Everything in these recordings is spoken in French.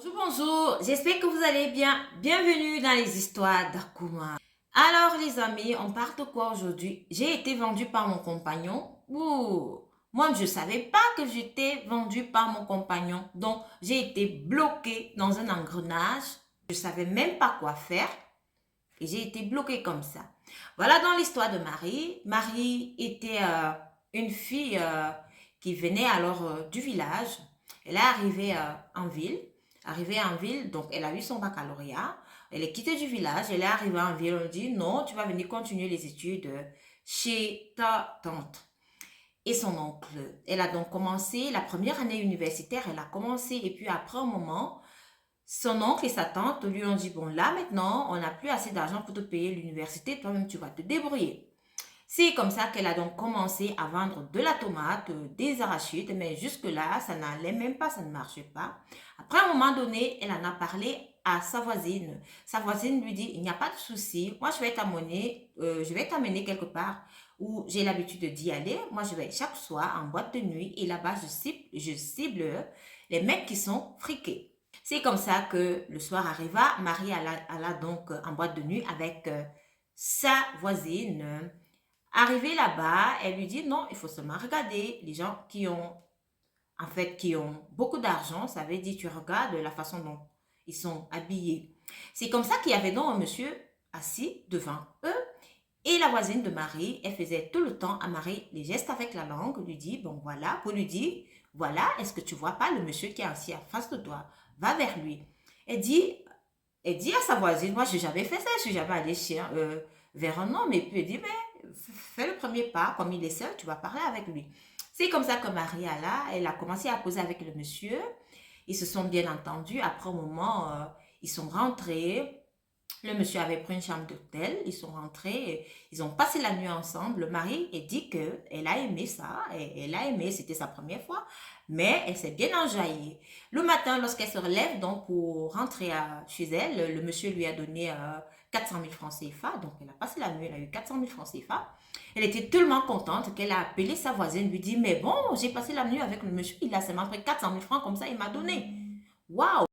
Bonjour, bonjour, j'espère que vous allez bien. Bienvenue dans les histoires d'Akuma. Alors les amis, on parle de quoi aujourd'hui? J'ai été vendue par mon compagnon. Ouh, moi je ne savais pas que j'étais vendue par mon compagnon. Donc j'ai été bloquée dans un engrenage. Je ne savais même pas quoi faire. Et j'ai été bloquée comme ça. Voilà dans l'histoire de Marie. Marie était une fille qui venait alors du village. Elle est arrivée en ville, donc elle a eu son baccalauréat. Elle est quittée du village, elle est arrivée en ville. On dit non, tu vas venir continuer les études chez ta tante et son oncle. Elle a donc commencé la première année universitaire, elle a commencé et puis après un moment, son oncle et sa tante lui ont dit, bon là maintenant, on n'a plus assez d'argent pour te payer l'université, toi-même tu vas te débrouiller. C'est comme ça qu'elle a donc commencé à vendre de la tomate, des arachides, mais jusque-là, ça n'allait même pas, ça ne marchait pas. Après, à un moment donné, elle en a parlé à sa voisine. Sa voisine lui dit, il n'y a pas de souci, moi je vais t'amener quelque part où j'ai l'habitude d'y aller. Moi, je vais chaque soir en boîte de nuit et là-bas, je cible les mecs qui sont friqués. C'est comme ça que le soir arriva, Marie alla donc en boîte de nuit avec sa voisine. Arrivée là-bas, elle lui dit non, il faut seulement regarder les gens qui ont beaucoup d'argent. Ça veut dire tu regardes la façon dont ils sont habillés. C'est comme ça qu'il y avait donc un monsieur assis devant eux. Et la voisine de Marie, elle faisait tout le temps à Marie les gestes avec la langue, lui dit, bon voilà, pour lui dire, voilà, est-ce que tu vois pas le monsieur qui est assis à face de toi? Va vers lui. Elle dit, elle dit à sa voisine, moi, j'ai jamais fait ça, je suis jamais allée vers un homme. Et puis elle dit, mais fais le premier pas, comme il est seul, tu vas parler avec lui. C'est comme ça que Marie elle a commencé à causer avec le monsieur. Ils se sont bien entendus. Après un moment, ils sont rentrés. Le monsieur avait pris une chambre d'hôtel, ils sont rentrés, ils ont passé la nuit ensemble. Marie a dit qu'elle a aimé ça, elle a aimé, c'était sa première fois, mais elle s'est bien enjaillée. Le matin, lorsqu'elle se relève donc pour rentrer chez elle, le monsieur lui a donné 400 000 francs CFA, donc elle a passé la nuit, elle a eu 400 000 francs CFA. Elle était tellement contente qu'elle a appelé sa voisine, lui dit, mais bon, j'ai passé la nuit avec le monsieur, il a seulement pris 400 000 francs comme ça, il m'a donné. Waouh!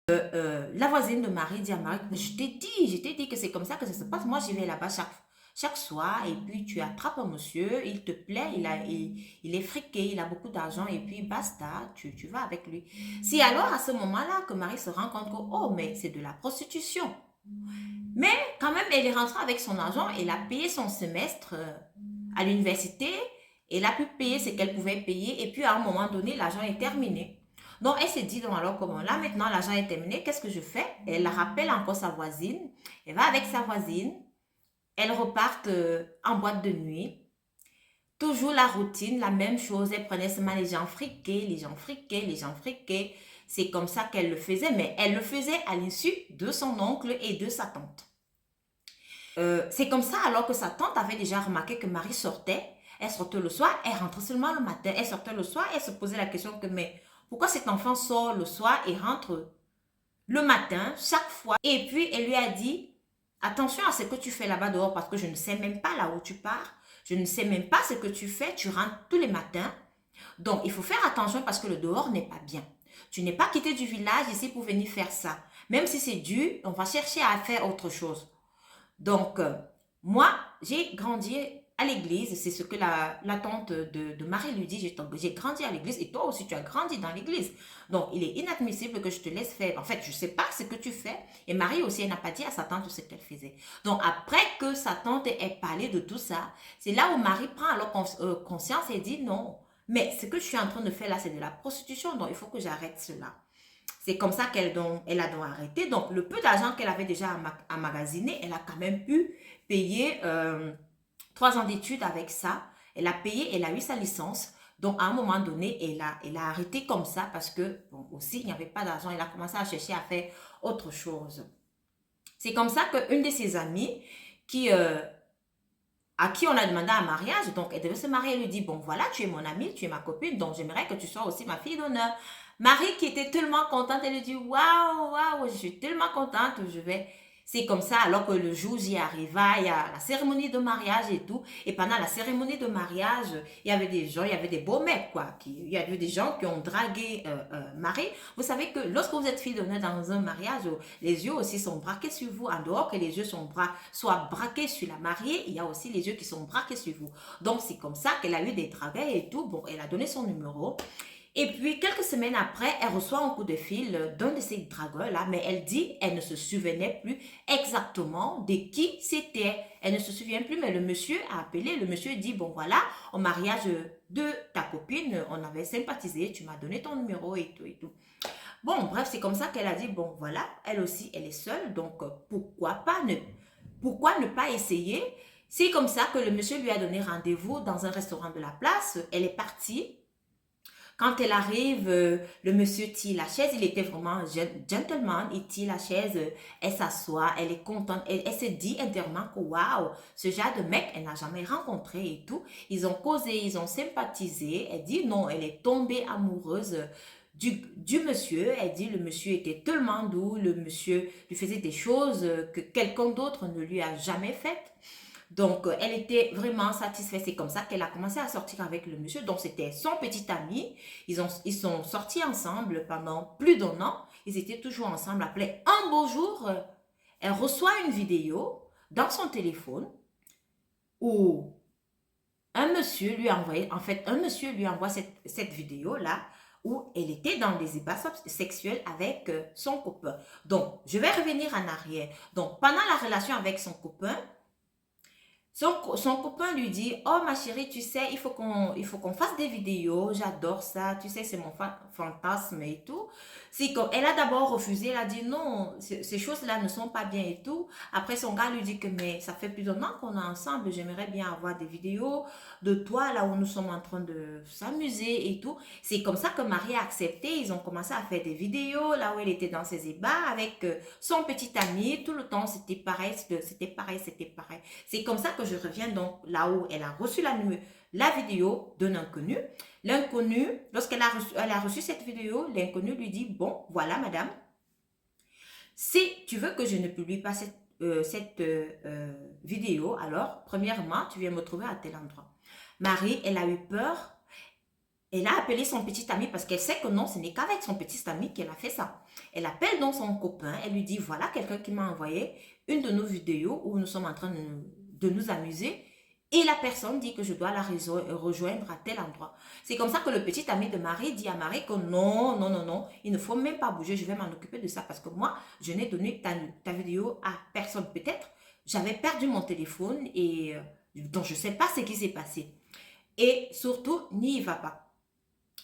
La voisine de Marie dit à Marie, je t'ai dit que c'est comme ça que ça se passe. Moi, j'y vais là-bas chaque soir et puis tu attrapes un monsieur, il te plaît, il est friqué, il a beaucoup d'argent et puis basta, tu vas avec lui. C'est alors à ce moment-là que Marie se rend compte que, oh, mais c'est de la prostitution. Mais quand même, elle est rentrée avec son argent, elle a payé son semestre à l'université, elle a pu payer ce qu'elle pouvait payer et puis à un moment donné, l'argent est terminé. Donc, elle s'est dit, donc alors comment là, maintenant, l'argent est terminé, qu'est-ce que je fais? Elle rappelle encore sa voisine, elle va avec sa voisine, elles repartent en boîte de nuit. Toujours la routine, la même chose. Elle prenait seulement les gens friqués, les gens friqués, les gens friqués. C'est comme ça qu'elle le faisait, mais elle le faisait à l'insu de son oncle et de sa tante. C'est comme ça alors que sa tante avait déjà remarqué que Marie sortait. Elle sortait le soir, elle rentrait seulement le matin. Elle sortait le soir, elle se posait la question que, mais pourquoi cet enfant sort le soir et rentre le matin chaque fois? Et puis elle lui a dit, attention à ce que tu fais là-bas dehors parce que je ne sais même pas là où tu pars. Je ne sais même pas ce que tu fais. Tu rentres tous les matins. Donc, il faut faire attention parce que le dehors n'est pas bien. Tu n'es pas quitté du village ici pour venir faire ça. Même si c'est dur, on va chercher à faire autre chose. Donc, moi, j'ai grandi à l'église. C'est ce que la tante de Marie lui dit. J'ai grandi à l'église et toi aussi, tu as grandi dans l'église. Donc, il est inadmissible que je te laisse faire. En fait, je ne sais pas ce que tu fais. Et Marie aussi, elle n'a pas dit à sa tante ce qu'elle faisait. Donc, après que sa tante ait parlé de tout ça, c'est là où Marie prend alors conscience et dit non. Mais ce que je suis en train de faire là, c'est de la prostitution. Donc, il faut que j'arrête cela. C'est comme ça elle a donc arrêté. Donc, le peu d'argent qu'elle avait déjà emmagasiné, elle a quand même pu payer 3 ans d'études avec ça. Elle a payé, elle a eu sa licence. Donc, à un moment donné, elle a arrêté comme ça parce que, bon, aussi, il n'y avait pas d'argent. Elle a commencé à chercher à faire autre chose. C'est comme ça qu'une de ses amies qui, à qui on a demandé un mariage, donc elle devait se marier, elle lui dit, bon voilà, tu es mon amie, tu es ma copine, donc j'aimerais que tu sois aussi ma fille d'honneur. Marie qui était tellement contente, elle lui dit, waouh, waouh, je suis tellement contente, je vais... C'est comme ça, alors que le jour j'y arriva, il y a la cérémonie de mariage et tout. Et pendant la cérémonie de mariage, il y avait des gens, il y avait des beaux mecs, quoi. Il y avait des gens qui ont dragué Marie. Vous savez que lorsque vous êtes fille d'honneur dans un mariage, les yeux aussi sont braqués sur vous. En dehors que les yeux soient braqués sur la mariée, il y a aussi les yeux qui sont braqués sur vous. Donc, c'est comme ça qu'elle a eu des dragueurs et tout. Bon, elle a donné son numéro. Et puis, quelques semaines après, elle reçoit un coup de fil d'un de ces dragueurs-là, mais elle dit elle ne se souvenait plus exactement de qui c'était. Elle ne se souvient plus, mais le monsieur a appelé. Le monsieur dit, bon voilà, au mariage de ta copine, on avait sympathisé, tu m'as donné ton numéro et tout et tout. Bon, bref, c'est comme ça qu'elle a dit, bon voilà, elle aussi, elle est seule, donc pourquoi ne pas essayer? C'est comme ça que le monsieur lui a donné rendez-vous dans un restaurant de la place. Elle est partie. Quand elle arrive, le monsieur tire la chaise, il était vraiment gentleman, il tire la chaise, elle s'assoit, elle est contente, elle se dit intérieurement que waouh, ce genre de mec, elle n'a jamais rencontré et tout. Ils ont causé, ils ont sympathisé, elle dit non, elle est tombée amoureuse du monsieur, elle dit le monsieur était tellement doux, le monsieur lui faisait des choses que quelqu'un d'autre ne lui a jamais faites. Donc, elle était vraiment satisfaite. C'est comme ça qu'elle a commencé à sortir avec le monsieur. Donc, c'était son petit ami. Ils sont sortis ensemble pendant plus d'1 an. Ils étaient toujours ensemble. Après, un beau jour, elle reçoit une vidéo dans son téléphone où un monsieur lui a envoyé, en fait, un monsieur lui envoie cette vidéo-là où elle était dans des ébats sexuels avec son copain. Donc, je vais revenir en arrière. Donc, pendant la relation avec son copain, son copain lui dit, oh ma chérie, tu sais, il faut qu'on fasse des vidéos, j'adore ça, tu sais, c'est mon fantasme et tout. C'est comme, elle a d'abord refusé, elle a dit non, ces choses-là ne sont pas bien et tout. Après, son gars lui dit que, mais ça fait plus d'1 an qu'on est ensemble, j'aimerais bien avoir des vidéos de toi, là où nous sommes en train de s'amuser et tout. C'est comme ça que Marie a accepté, ils ont commencé à faire des vidéos, là où elle était dans ses ébats, avec son petit ami, tout le temps, c'était pareil, c'était pareil, c'était pareil. C'est comme ça que je reviens donc là où elle a reçu la vidéo d'un inconnu. L'inconnu, lorsqu'elle a reçu cette vidéo, l'inconnu lui dit, bon, voilà madame, si tu veux que je ne publie pas cette vidéo, alors, premièrement, tu viens me trouver à tel endroit. Marie, elle a eu peur. Elle a appelé son petit ami parce qu'elle sait que non, ce n'est qu'avec son petit ami qu'elle a fait ça. Elle appelle donc son copain, elle lui dit, voilà quelqu'un qui m'a envoyé une de nos vidéos où nous sommes en train de nous amuser. Et la personne dit que je dois la rejoindre à tel endroit. C'est comme ça que le petit ami de Marie dit à Marie que non, non, non, non, il ne faut même pas bouger, je vais m'en occuper de ça parce que moi, je n'ai donné ta vidéo à personne. Peut-être, j'avais perdu mon téléphone et donc je ne sais pas ce qui s'est passé. Et surtout, n'y va pas.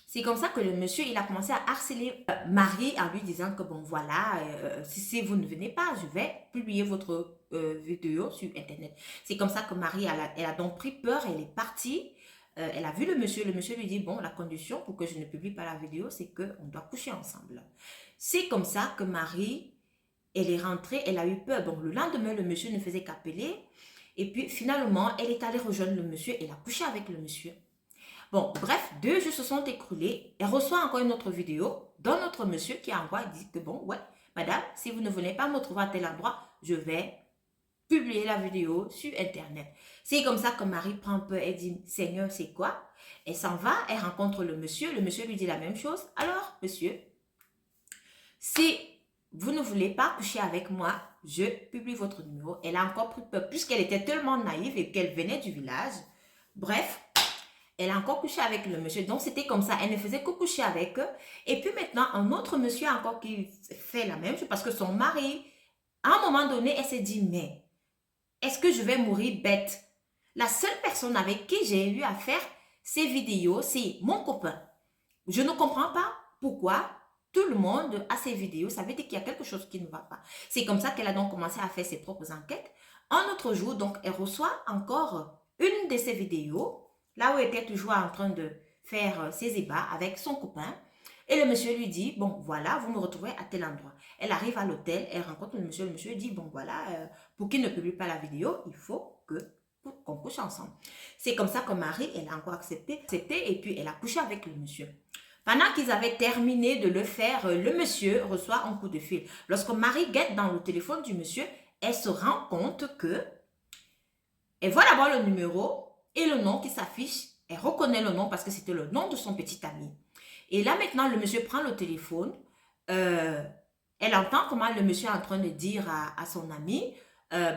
C'est comme ça que le monsieur, il a commencé à harceler Marie en lui disant que bon voilà, si vous ne venez pas, je vais publier votre vidéo sur Internet. C'est comme ça que Marie, elle a donc pris peur, elle est partie. Elle a vu le monsieur lui dit, bon, la condition pour que je ne publie pas la vidéo, c'est qu'on doit coucher ensemble. C'est comme ça que Marie, elle est rentrée, elle a eu peur. Donc le lendemain, le monsieur ne faisait qu'appeler. Et puis finalement, elle est allée rejoindre le monsieur, elle a couché avec le monsieur. Bon, bref, 2 jours se sont écoulés. Elle reçoit encore une autre vidéo d'un autre monsieur qui envoie et dit que bon, ouais, madame, si vous ne venez pas me trouver à tel endroit, je vais publier la vidéo sur Internet. C'est comme ça que Marie prend peur. Elle dit, Seigneur, c'est quoi? Elle s'en va, elle rencontre le monsieur lui dit la même chose. Alors, monsieur, si vous ne voulez pas coucher avec moi, je publie votre numéro. Elle a encore pris peur puisqu'elle était tellement naïve et qu'elle venait du village. Bref, elle a encore couché avec le monsieur. Donc, c'était comme ça. Elle ne faisait que coucher avec eux. Et puis maintenant, un autre monsieur encore qui fait la même chose parce que son mari, à un moment donné, elle s'est dit, mais est-ce que je vais mourir bête? La seule personne avec qui j'ai eu à faire ces vidéos, c'est mon copain. Je ne comprends pas pourquoi tout le monde a ces vidéos. Ça veut dire qu'il y a quelque chose qui ne va pas. C'est comme ça qu'elle a donc commencé à faire ses propres enquêtes. Un autre jour, donc, elle reçoit encore une de ces vidéos, là où elle était toujours en train de faire ses ébats avec son copain. Et le monsieur lui dit, bon, voilà, vous me retrouvez à tel endroit. Elle arrive à l'hôtel, elle rencontre le monsieur dit, bon, voilà, pour qu'il ne publie pas la vidéo, il faut qu'on couche ensemble. C'est comme ça que Marie, elle a encore accepté, et puis elle a couché avec le monsieur. Pendant qu'ils avaient terminé de le faire, le monsieur reçoit un coup de fil. Lorsque Marie guette dans le téléphone du monsieur, elle se rend compte que elle voit d'abord le numéro et le nom qui s'affiche. Elle reconnaît le nom parce que c'était le nom de son petit ami. Et là, maintenant, le monsieur prend le téléphone. Elle entend comment le monsieur est en train de dire à son ami,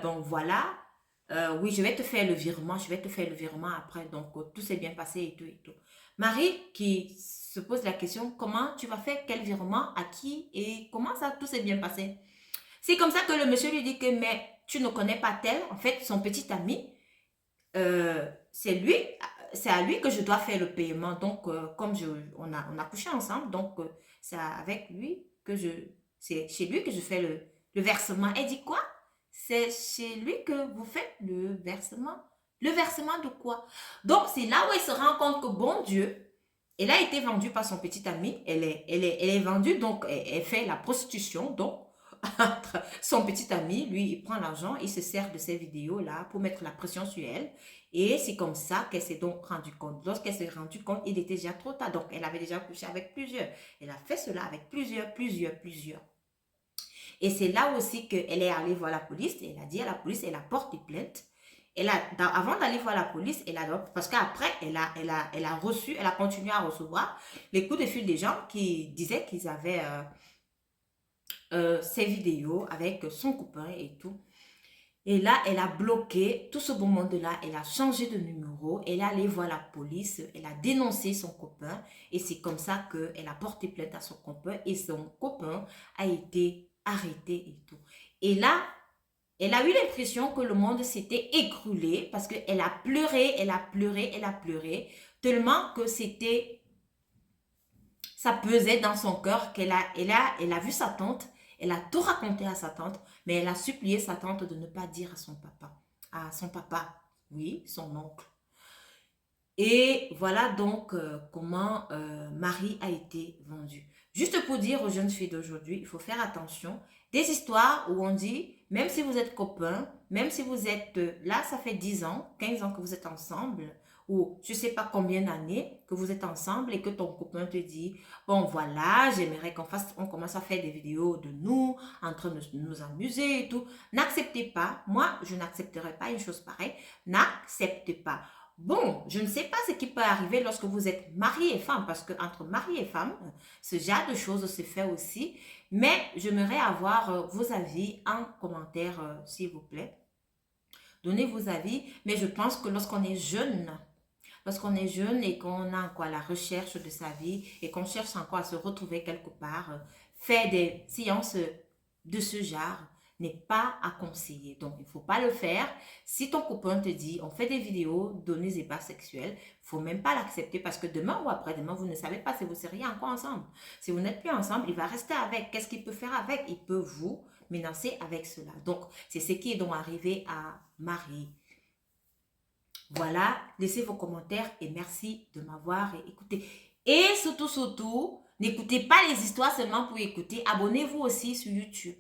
bon, voilà, oui, je vais te faire le virement, après. Donc, tout s'est bien passé et tout et tout. Marie qui se pose la question, comment tu vas faire quel virement, à qui et comment ça, tout s'est bien passé? C'est comme ça que le monsieur lui dit que, mais tu ne connais pas tel, en fait, son petit ami, c'est à lui que je dois faire le paiement. Donc, comme on a couché ensemble, donc c'est avec lui c'est chez lui que je fais le versement. Elle dit quoi? C'est chez lui que vous faites le versement? Le versement de quoi? Donc, c'est là où elle se rend compte que, bon Dieu, elle a été vendue par son petit ami. Elle est vendue, donc elle fait la prostitution. Donc, son petit ami, lui, il prend l'argent, il se sert de ces vidéos-là pour mettre la pression sur elle. Et c'est comme ça qu'elle s'est donc rendue compte. Lorsqu'elle s'est rendue compte, il était déjà trop tard. Donc, elle avait déjà couché avec plusieurs. Elle a fait cela avec plusieurs. Et c'est là aussi qu'elle est allée voir la police. Elle a dit à la police, elle a porté plainte. Avant d'aller voir la police, parce qu'après, elle a continué à recevoir les coups de fil des gens qui disaient qu'ils avaient ces vidéos avec son copain et tout. Et là, elle a bloqué tout ce beau monde-là. Elle a changé de numéro. Elle est allée voir la police. Elle a dénoncé son copain. Et c'est comme ça qu'elle a porté plainte à son copain. Et son copain a été arrêté et tout. Et là, elle a eu l'impression que le monde s'était écroulé parce qu'elle a pleuré, tellement que ça pesait dans son cœur elle a vu sa tante. Elle a tout raconté à sa tante, mais elle a supplié sa tante de ne pas dire à son papa, oui, son oncle. Et voilà donc comment Marie a été vendue. Juste pour dire aux jeunes filles d'aujourd'hui, il faut faire attention. Des histoires où on dit, même si vous êtes copains, même si vous êtes là, ça fait 10 ans, 15 ans que vous êtes ensemble, ou je ne sais pas combien d'années que vous êtes ensemble et que ton copain te dit, bon voilà, j'aimerais qu'on commence à faire des vidéos de nous, en train de nous amuser et tout. N'acceptez pas, moi je n'accepterai pas une chose pareille, n'acceptez pas. Bon, je ne sais pas ce qui peut arriver lorsque vous êtes mari et femme, parce que entre mari et femme, ce genre de choses se fait aussi. Mais j'aimerais avoir vos avis en commentaire, s'il vous plaît. Donnez vos avis. Mais je pense que lorsqu'on est jeune et qu'on a encore la recherche de sa vie et qu'on cherche encore à se retrouver quelque part, faire des séances de ce genre n'est pas à conseiller. Donc, il ne faut pas le faire. Si ton copain te dit, on fait des vidéos donneuses et pas sexuelles, il ne faut même pas l'accepter parce que demain ou après-demain, vous ne savez pas si vous seriez encore ensemble. Si vous n'êtes plus ensemble, il va rester avec. Qu'est-ce qu'il peut faire avec? Il peut vous menacer avec cela. Donc, c'est ce qui est donc arrivé à Marie. Voilà, laissez vos commentaires et merci de m'avoir écouté. Et surtout, n'écoutez pas les histoires seulement pour écouter. Abonnez-vous aussi sur YouTube.